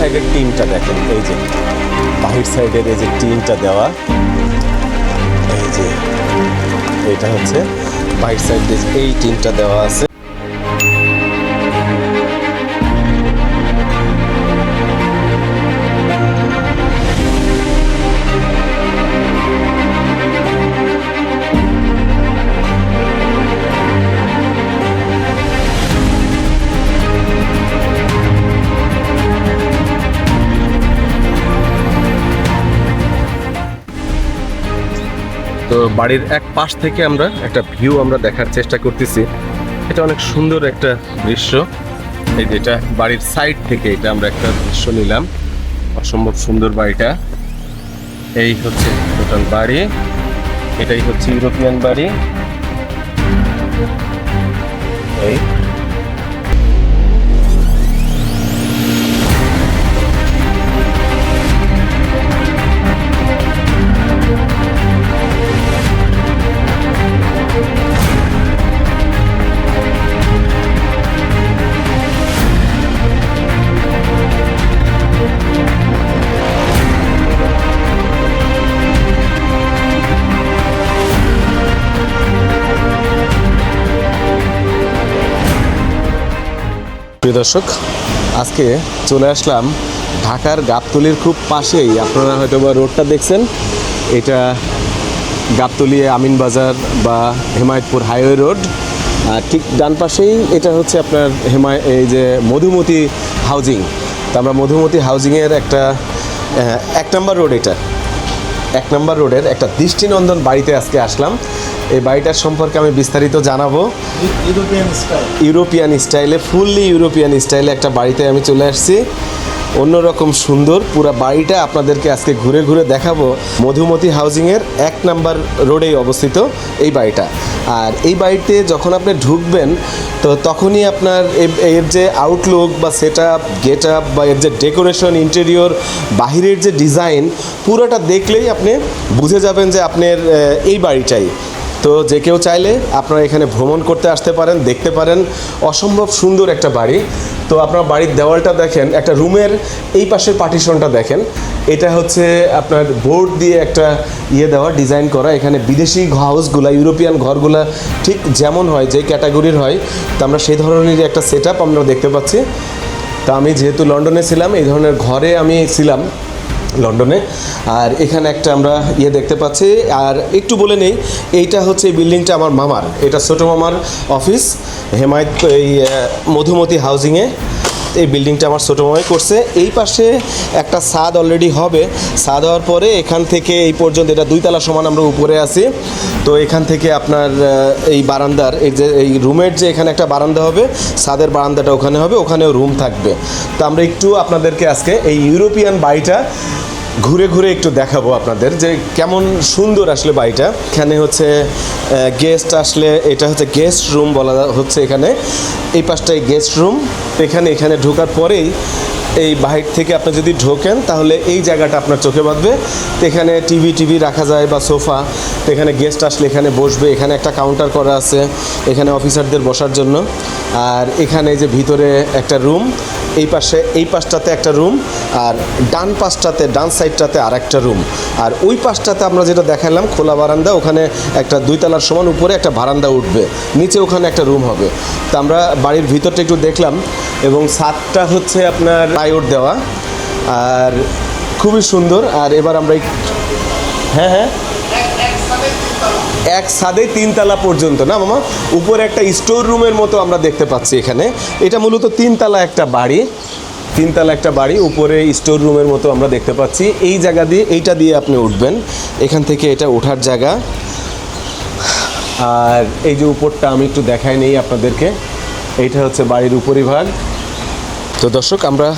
সাইডের টিনটা দেখেন, এই যে বাহির সাইডের এই যে টিনটা দেওয়া, এই যে এটা হচ্ছে বাহির সাইডে এই টিনটা দেওয়া আছে। তো বাড়ির এক পাশ থেকে আমরা একটা ভিউ আমরা দেখার চেষ্টা করতেছি। এটা অনেক সুন্দর একটা দৃশ্য। এই যেটা বাড়ির সাইড থেকে এটা আমরা একটা দৃশ্য নিলাম, অসম্ভব সুন্দর বাড়িটা। এই হচ্ছে টোটাল বাড়ি, এটাই হচ্ছে ইউরোপিয়ান বাড়ি। এই প্রিয় দর্শক, আজকে চলে আসলাম ঢাকার গাবতলীর খুব পাশেই। আপনারা হয়তো বা রোডটা দেখছেন, এটা গাবতলী আমিনবাজার বা হেমায়তপুর হাইওয়ে রোড। আর ঠিক ডান পাশেই এটা হচ্ছে আপনার এই যে মধুমতি হাউজিং। তো আমরা মধুমতি হাউজিংয়ের একটা 1 নম্বর রোড, এটা 1 নম্বর রোডের একটা দৃষ্টিনন্দন বাড়িতে আজকে আসলাম। এই বাড়িটার সম্পর্কে আমি বিস্তারিত জানাবো। ইউরোপিয়ান স্টাইলে, ফুললি ইউরোপিয়ান স্টাইলে একটা বাড়িতে আমি চলে আসছি। অন্যরকম সুন্দর পুরো বাড়িটা আপনাদেরকে আজকে ঘুরে ঘুরে দেখাবো। মধুমতি হাউজিংয়ের 1 নম্বর রোডেই অবস্থিত এই বাড়িটা। আর এই বাড়িতে যখন আপনি ঢুকবেন তো তখনই আপনার এর যে আউটলুক বা সেট আপ, গেট আপ বা এর যে ডেকোরেশন, ইন্টেরিয়র, বাহিরের যে ডিজাইন, পুরোটা দেখলেই আপনি বুঝে যাবেন যে আপনার এই বাড়িটাই। তো যে কেউ চাইলে আপনারা এখানে ভ্রমণ করতে আসতে পারেন, দেখতে পারেন। অসম্ভব সুন্দর একটা বাড়ি। তো আপনার বাড়ির দেওয়ালটা দেখেন, একটা রুমের এই পাশের পার্টিশনটা দেখেন, এটা হচ্ছে আপনার বোর্ড দিয়ে একটা দেওয়া, ডিজাইন করা। এখানে বিদেশি হাউসগুলা, ইউরোপিয়ান ঘরগুলা ঠিক যেমন হয়, যে ক্যাটাগরির হয়, তো আমরা সেই ধরনেরই একটা সেট আপ আমরা দেখতে পাচ্ছি। তা আমি যেহেতু লন্ডনে ছিলাম, এই ধরনের ঘরে আমি ছিলাম লন্ডনে। আর এখানে একটা আমরা দেখতে পাচ্ছি। আর একটু বলে নেই, এইটা হচ্ছে এই বিল্ডিংটা আমার মামার, এটা ছোটো মামার অফিস এই মধুমতি হাউজিংয়ে। এই বিল্ডিংটা আমার ছোটো মামাই করছে। এই পাশে একটা ছাদ অলরেডি হবে, ছাদ হওয়ার পরে এখান থেকে এই পর্যন্ত এটা 2 তলা সমান আমরা উপরে আছি। তো এখান থেকে আপনার এই বারান্দার এই রুমের যে এখানে একটা বারান্দা হবে, ছাদের বারান্দাটা ওখানে হবে, ওখানেও রুম থাকবে। তো আমরা একটু আপনাদেরকে আজকে এই ইউরোপিয়ান বাড়িটা ঘুরে ঘুরে একটু দেখাবো আপনাদের যে কেমন সুন্দর আসলে বাড়িটা। এখানে হচ্ছে গেস্ট আসলে এটা হচ্ছে গেস্ট রুম বলা হচ্ছে এখানে। এই পাশটাই গেস্ট রুম। এখানে ঢোকার পরেই এই বাহির থেকে আপনি যদি ঢোকেন তাহলে এই জায়গাটা আপনার চোখে বাঁধবে। তো এখানে টিভি রাখা যায় বা সোফা। তো এখানে গেস্ট আসলে এখানে বসবে। এখানে একটা কাউন্টার করা আছে এখানে অফিসারদের বসার জন্য। আর এখানে যে ভিতরে একটা রুম, এই পাশটাতে একটা রুম, আর ডান সাইডটাতে আর একটা রুম। আর ওই পাশটাতে আমরা যেটা দেখালাম খোলা বারান্দা, ওখানে একটা 2 তলার সমান উপরে একটা বারান্দা উঠবে, নিচে ওখানে একটা রুম হবে। তো আমরা বাড়ির ভিতরটা একটু দেখলাম এবং ছাদটা হচ্ছে আপনার প্লাইউড দেওয়া আর খুবই সুন্দর। আর এবার আমরা হ্যাঁ এক ছাদে 3 তলা পর্যন্ত না মামা, উপরে একটা স্টোর রুমের মতো আমরা দেখতে পাচ্ছি এখানে। এটা মূলত 3 তলা একটা বাড়ি, 3 তলা একটা বাড়ি, উপরে স্টোর রুমের মতো আমরা দেখতে পাচ্ছি। এই জায়গা দিয়ে এইটা দিয়ে আপনি উঠবেন, এখান থেকে এটা ওঠার জায়গা। আর এই যে উপরটা আমি একটু দেখাই নেই আপনাদেরকে, এইটা হচ্ছে বাড়ির উপরিভাগ। তো দর্শক, আমরা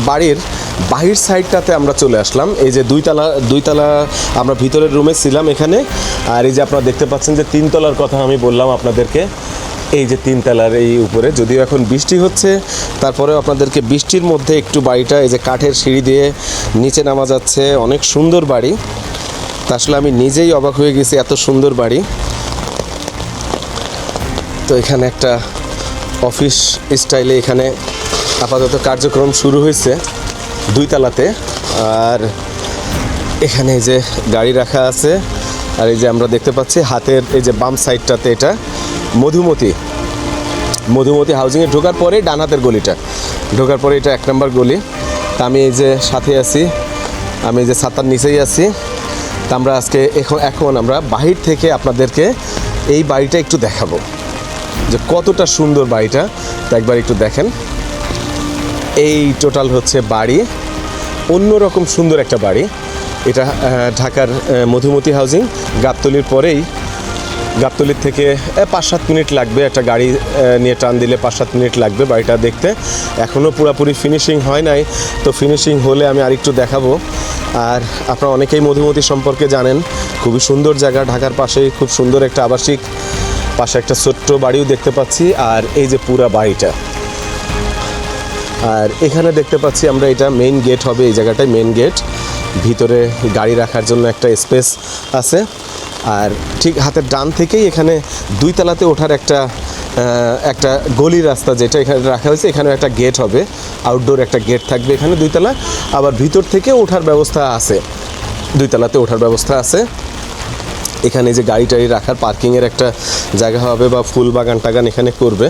বাড়ির বাহির সাইডটাতে আমরা চলে আসলাম। এই যে 2 তলা আমরা ভিতরের রুমে ছিলাম এখানে। আর এই যে আপনারা দেখতে পাচ্ছেন যে 3 তলার কথা আমি বললাম আপনাদেরকে, এই যে 3 তলার এই উপরে, যদিও এখন বৃষ্টি হচ্ছে তারপরেও আপনাদেরকে বৃষ্টির মধ্যে একটু বাড়িটা এই যে কাঠের সিঁড়ি দিয়ে নিচে নামা যাচ্ছে। অনেক সুন্দর বাড়ি। তা আসলে আমি নিজেই অবাক হয়ে গেছি, এত সুন্দর বাড়ি। তো এখানে একটা অফিস স্টাইলে এখানে আপাতত কার্যক্রম শুরু হয়েছে 2 তলাতে। আর এখানে এই যে গাড়ি রাখা আছে, আর এই যে আমরা দেখতে পাচ্ছি হাতের এই যে বাম সাইডটাতে এটা মধুমতি হাউজিংয়ে ঢোকার পরে ডান হাতের গলিটা, ঢোকার পরে এটা 1 নম্বর গলি। তা আমি এই যে সাথে আছি, আমি এই যে ছাতার নিচেই আছি। তা আমরা আজকে এখন আমরা বাহির থেকে আপনাদেরকে এই বাড়িটা একটু দেখাবো যে কতটা সুন্দর বাড়িটা। তা একবার একটু দেখেন। এই টোটাল হচ্ছে বাড়ি, অন্যরকম সুন্দর একটা বাড়ি। এটা ঢাকার মধুমতি হাউজিং, গাবতলির পরেই। গাবতলির থেকে 5-7 মিনিট লাগবে, একটা গাড়ি নিয়ে টান দিলে 5-7 মিনিট লাগবে বাড়িটা দেখতে। এখনও পুরোপুরি ফিনিশিং হয় নাই, তো ফিনিশিং হলে আমি আরেকটু দেখাবো। আর আপনারা অনেকেই মধুমতি সম্পর্কে জানেন, খুবই সুন্দর জায়গা, ঢাকার পাশেই খুব সুন্দর একটা আবাসিক, পাশে একটা ছোট্ট বাড়িও দেখতে পাচ্ছি। আর এই যে পুরা বাড়িটা, আর এখানে দেখতে পাচ্ছি আমরা এটা মেইন গেট হবে, এই জায়গাটায় মেইন গেট। ভিতরে গাড়ি রাখার জন্য একটা স্পেস আছে। আর ঠিক হাতের ডান থেকেই এখানে 2 তলাতে ওঠার একটা গলি রাস্তা যেটা এখানে রাখা হয়েছে, এখানেও একটা গেট হবে, আউটডোর একটা গেট থাকবে এখানে 2 তলা। আবার ভিতর থেকে ওঠার ব্যবস্থা আছে, 2 তলাতে ওঠার ব্যবস্থা আছে। এখানে যে গাড়ি টাড়ি রাখার পার্কিংয়ের একটা জায়গা হবে, বা ফুল বাগান টাগান এখানে করবে।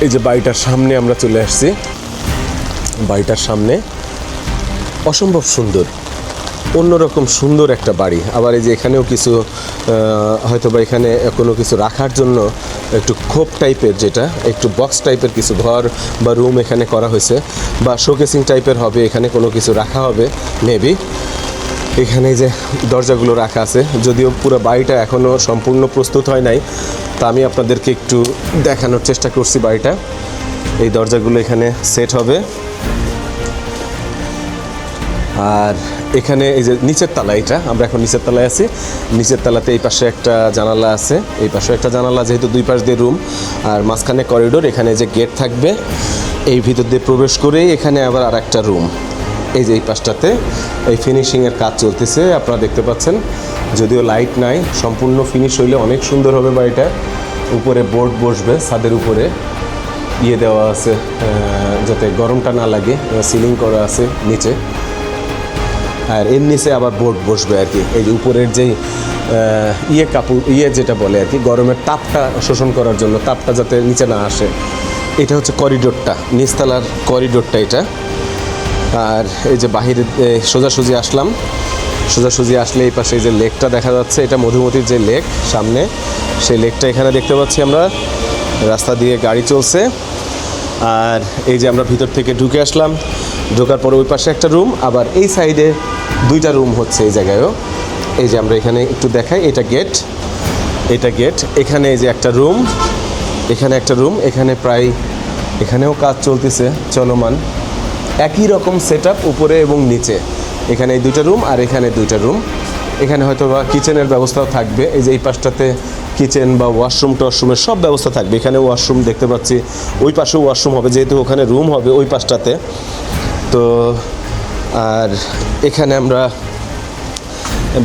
এই যে বাড়িটার সামনে আমরা চলে আসছি, বাড়িটার সামনে অসম্ভব সুন্দর, অন্যরকম সুন্দর একটা বাড়ি। আবার এই যে এখানেও কিছু হয়তো বা এখানে কোনো কিছু রাখার জন্য একটু খোপ টাইপের, যেটা একটু বক্স টাইপের কিছু ঘর বা রুম এখানে করা হয়েছে, বা শোকেসিং টাইপের হবে, এখানে কোনো কিছু রাখা হবে মেবি। এখানে যে দরজাগুলো রাখা আছে, যদিও পুরো বাড়িটা এখনও সম্পূর্ণ প্রস্তুত হয় নাই, তা আমি আপনাদেরকে একটু দেখানোর চেষ্টা করছি বাড়িটা। এই দরজাগুলো এখানে সেট হবে। আর এখানে এই যে নিচের তলা, এটা আমরা এখন নিচের তলায় আছি। নিচের তলাতে এই পাশে একটা জানালা আছে, এই পাশে একটা জানালা, যেহেতু 2 পাশ দিয়ে রুম আর মাঝখানে করিডোর। এখানে যে গেট থাকবে, এই ভিতর দিয়ে প্রবেশ করেই এখানে আবার আর একটা রুম। এই যে এই পাশটাতে এই ফিনিশিংয়ের কাজ চলতেছে, আপনারা দেখতে পাচ্ছেন। যদিও লাইট নাই, সম্পূর্ণ ফিনিশ হইলে অনেক সুন্দর হবে বাড়িটা। উপরে বোর্ড বসবে, ছাদের উপরে দেওয়া আছে যাতে গরমটা না লাগে, সিলিং করা আছে নিচে। আর এর নিচে আবার বোর্ড বসবে আর কি। এই যে উপরের যেই কাপড় যেটা বলে আর কি, গরমের তাপটা শোষণ করার জন্য, তাপটা যাতে নিচে না আসে। এটা হচ্ছে করিডোরটা, নিচতলার করিডোরটা এটা। আর এই যে বাহিরে সোজাসুজি আসলাম, সোজাসুজি আসলে এই পাশে এই যে লেকটা দেখা যাচ্ছে, এটা মধুমতির যে লেক সামনে, সেই লেকটা এখানে দেখতে পাচ্ছি আমরা। রাস্তা দিয়ে গাড়ি চলছে। আর এই যে আমরা ভিতর থেকে ঢুকে আসলাম, ঢোকার পরে ওই পাশে একটা রুম, আবার এই সাইডে 2টা রুম হচ্ছে এই জায়গায়ও। এই যে আমরা এখানে একটু দেখাই, এটা গেট, এটা গেট। এখানে এই যে একটা রুম, এখানে একটা রুম, এখানে প্রায় এখানেও কাজ চলতেছে চলমান। একই রকম সেট আপ উপরে এবং নিচে। এখানে এই 2টা রুম আর এখানে 2টা রুম। এখানে হয়তো বা কিচেনের ব্যবস্থাও থাকবে। এই যে এই পাশটাতে কিচেন বা ওয়াশরুম টশরুমের সব ব্যবস্থা থাকবে। এখানে ওয়াশরুম দেখতে পাচ্ছি, ওই পাশেও ওয়াশরুম হবে, যেহেতু ওখানে রুম হবে ওই পাশটাতে। তো আর এখানে আমরা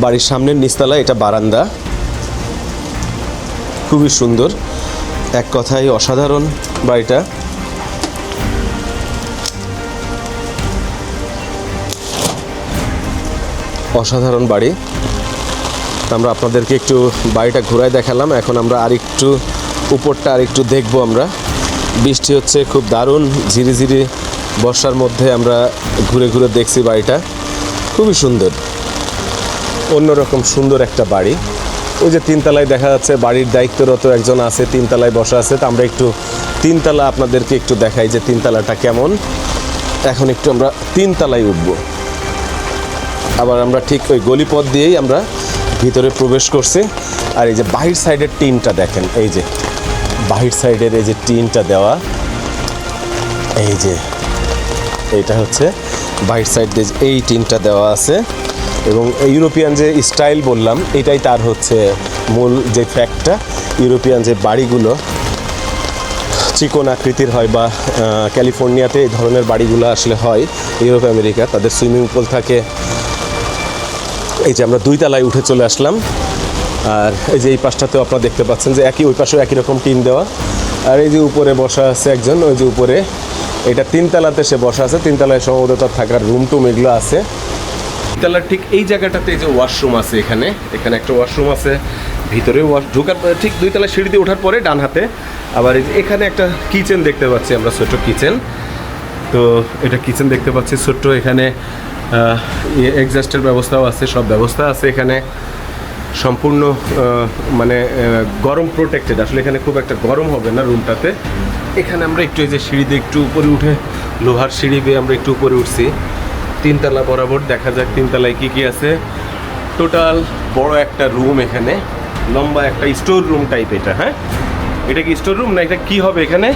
বাড়ির সামনের নিচতলা, এটা বারান্দা, খুবই সুন্দর, এক কথায় অসাধারণ বাড়িটা। অসাধারণ বাড়ি। আমরা আপনাদেরকে একটু বাড়িটা ঘুরায় দেখালাম। এখন আমরা আরেকটু উপরটা আরেকটু দেখবো আমরা। বৃষ্টি হচ্ছে খুব দারুণ, ঝিরিঝিরি বর্ষার মধ্যে আমরা ঘুরে ঘুরে দেখছি বাড়িটা, খুবই সুন্দর, অন্যরকম সুন্দর একটা বাড়ি। ওই যে 3 তলায় দেখা যাচ্ছে বাড়ির দায়িত্বরত একজন আছে, 3 তলায় বসা আছে। তো আমরা একটু 3 তলা আপনাদেরকে একটু দেখাই যে 3 তলাটা কেমন। এখন একটু আমরা 3 তলায় উঠব। আবার আমরা ঠিক ওই গলিপথ দিয়েই আমরা ভিতরে প্রবেশ করছি। আর এই যে বাহির সাইডের টিনটা দেখেন, এই যে বাহির সাইডের এই যে টিনটা দেওয়া, এই যে এইটা হচ্ছে বাহির সাইড দিয়ে এই টিনটা দেওয়া আছে। এবং ইউরোপিয়ান যে স্টাইল বললাম, এটাই তার হচ্ছে মূল যে ফ্যাক্টটা। ইউরোপিয়ান যে বাড়িগুলো চিকন আকৃতির হয়, বা ক্যালিফোর্নিয়াতে এই ধরনের বাড়িগুলো আসলে হয়, ইউরোপ আমেরিকা, তাদের সুইমিং পুল থাকে। এই যে আমরা 2 তলায় উঠে চলে আসলাম। আর এই যে এই পাশটাতেও আপনারা দেখতে পাচ্ছেন যে ওই পাশেও একই রকম টিন দেওয়া। আর এই যে উপরে বসা আছে একজন, ওই যে উপরে এটা 3 তলাতে সে বসা আছে, 3 তলায় সম্ভবত তার থাকার রুম টুম এগুলো আছে। তলার ঠিক এই জায়গাটাতে এই যে ওয়াশরুম আছে, এখানে একটা ওয়াশরুম আছে, ভিতরে ঢোকার ঠিক 2 তলায় সিঁড়ি দিয়ে ওঠার পরে ডান হাতে আবার এখানে একটা কিচেন দেখতে পাচ্ছি আমরা, ছোট কিচেন। তো এটা কিচেন দেখতে পাচ্ছি ছোট্ট, এখানে এক্সস্টের ব্যবস্থাও আছে, সব ব্যবস্থা আছে এখানে, সম্পূর্ণ মানে গরম প্রোটেক্টেড। আসলে এখানে খুব একটা গরম হবে না রুমটাতে। এখানে আমরা একটু এই যে সিঁড়ি দিয়ে একটু উপরে উঠে, লোহার সিঁড়ি দিয়ে আমরা একটু উপরে উঠছি 3 তলা বরাবর। দেখা যাক 3 তলায় কী কী আছে। টোটাল বড় একটা রুম, এখানে লম্বা একটা স্টোর রুম টাইপ। এটা হ্যাঁ, এটা কি স্টোর রুম না এটা কি হবে? এখানে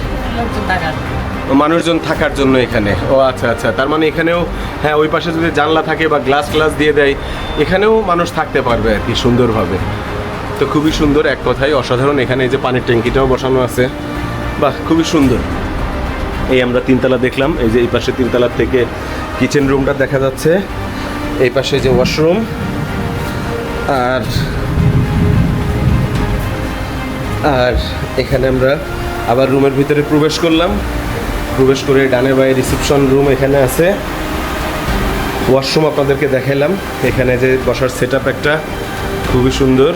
মানুষজন থাকার জন্য এখানে। ও আচ্ছা আচ্ছা, তার মানে এখানেও হ্যাঁ, ওই পাশে যদি জানলা থাকে বা গ্লাস দিয়ে দেয়, এখানেও মানুষ থাকতে পারবে আর কি সুন্দরভাবে। তো খুবই সুন্দর, এক কথায় অসাধারণ। এখানে এই যে পানির ট্যাঙ্কিটাও বসানো আছে, বাহ খুবই সুন্দর। এই আমরা 3 তলা দেখলাম, এই যে এই পাশে 3 তলার থেকে কিচেন রুমটা দেখা যাচ্ছে, এই পাশে যে ওয়াশরুম, আর এখানে আমরা আবার রুমের ভিতরে প্রবেশ করলাম। প্রবেশ করে ডানে বাঁয়ে রিসেপশন রুম এখানে আছে। ওয়াশরুম আপনাদেরকে দেখাইলাম, এখানে যে বসার সেট আপ একটা খুবই সুন্দর,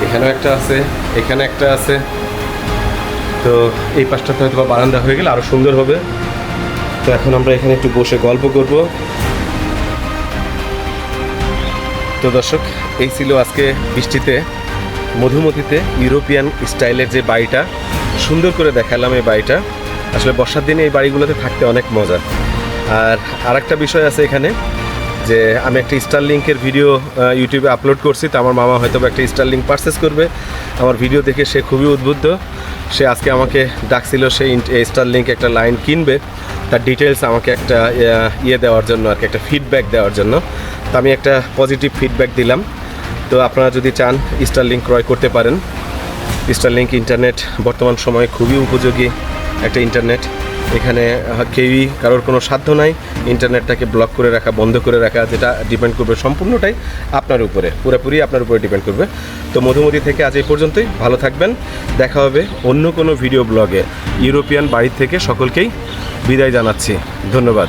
এখানেও একটা আছে, এখানে একটা আছে। তো এই পাশটাতে হয়তো বা বারান্দা হয়ে গেলে আরও সুন্দর হবে। তো এখন আমরা এখানে একটু বসে গল্প করব। তো দর্শক, এই ছিল আজকে বৃষ্টিতে মধুমতিতে ইউরোপিয়ান স্টাইলের যে বাড়িটা, সুন্দর করে দেখালাম এই বাড়িটা। আসলে বর্ষার দিনে এই বাড়িগুলোতে থাকতে অনেক মজা। আর আরেকটা বিষয় আছে এখানে, যে আমি একটা স্টারলিংকের ভিডিও ইউটিউবে আপলোড করছি। তো আমার মামা হয়তো একটা স্টারলিংক পারচেস করবে, আমার ভিডিও দেখে সে খুবই উদ্বুদ্ধ। সে আজকে আমাকে ডাকছিল, সেই স্টারলিংক একটা লাইন কিনবে, তার ডিটেলস আমাকে একটা দেওয়ার জন্য আর কি, একটা ফিডব্যাক দেওয়ার জন্য। তো আমি একটা পজিটিভ ফিডব্যাক দিলাম। তো আপনারা যদি চান স্টারলিংক ক্রয় করতে পারেন। স্টারলিংক ইন্টারনেট বর্তমান সময়ে খুবই উপযোগী একটা ইন্টারনেট। এখানে কেউই কারোর কোনো সাধ্য নাই ইন্টারনেটটাকে ব্লক করে রাখা, বন্ধ করে রাখা, যেটা ডিপেন্ড করবে সম্পূর্ণটাই আপনার উপরে, পুরোপুরি আপনার উপরে ডিপেন্ড করবে। তো মধুমতি থেকে আজ এই পর্যন্তই, ভালো থাকবেন। দেখা হবে অন্য কোনো ভিডিও ব্লগে। ইউরোপিয়ান বাড়ি থেকে সকলকেই বিদায় জানাচ্ছি, ধন্যবাদ।